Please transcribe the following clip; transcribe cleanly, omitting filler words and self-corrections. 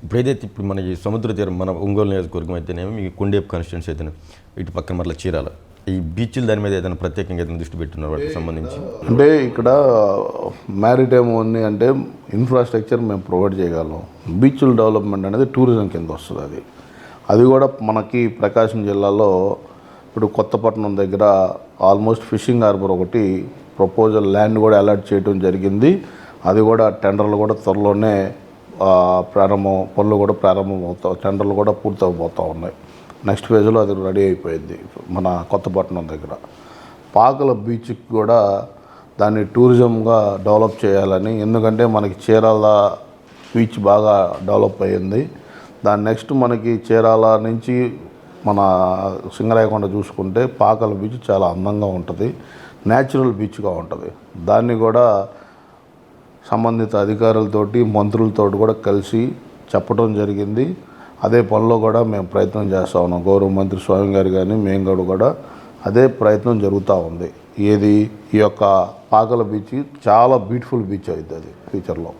ఇప్పుడు మన ఈ సముద్ర తీరం మన ఒంగోలు నియోజకవర్గం అయితేనేమి మీ కొండేపు కాన్స్టిట్యున్సీ అయితేనే ఇటు పక్కన మరలా చీరాల ఈ బీచ్ల దాని మీద ఏదైనా ప్రత్యేకంగా ఏదైనా దృష్టి పెట్టున్నారు వాటికి సంబంధించి? అంటే ఇక్కడ మ్యారిటైమ్ ఉంది అంటే ఇన్ఫ్రాస్ట్రక్చర్ మేము ప్రొవైడ్ చేయగలం. బీచ్ల డెవలప్మెంట్ అనేది టూరిజం కింద వస్తుంది. అది కూడా మనకి ప్రకాశం జిల్లాలో ఇప్పుడు కొత్తపట్నం దగ్గర ఆల్మోస్ట్ ఫిషింగ్ హార్బర్ ఒకటి ప్రపోజల్ ల్యాండ్ కూడా అలాట్ చేయడం జరిగింది. అది కూడా టెండర్లు కూడా త్వరలోనే పనులు కూడా ప్రారంభం అవుతాయి. టెండర్లు కూడా పూర్తయిపోతూ ఉన్నాయి. నెక్స్ట్ ఫేజ్లో అది రెడీ అయిపోయింది మన కొత్తపట్నం దగ్గర. పాకల బీచ్కి కూడా దాన్ని టూరిజంగా డెవలప్ చేయాలని, ఎందుకంటే మనకి చీరాల బీచ్ బాగా డెవలప్ అయ్యింది. దాని నెక్స్ట్ మనకి చీరాల నుంచి మన సింగరాయకొండ చూసుకుంటే పాకల బీచ్ చాలా అందంగా ఉంటుంది, న్యాచురల్ బీచ్గా ఉంటుంది. దాన్ని కూడా సంబంధిత అధికారులతోటి మంత్రులతో కూడా కలిసి చెప్పడం జరిగింది. అదే పనిలో కూడా మేము ప్రయత్నం చేస్తూ ఉన్నాం. గౌరవ మంత్రి స్వామి గారు కానీ మేము కూడా అదే ప్రయత్నం జరుగుతూ ఉంది. ఈ యొక్క పాకల బీచ్ చాలా బ్యూటిఫుల్ బీచ్ అవుతుంది ఫ్యూచర్లో.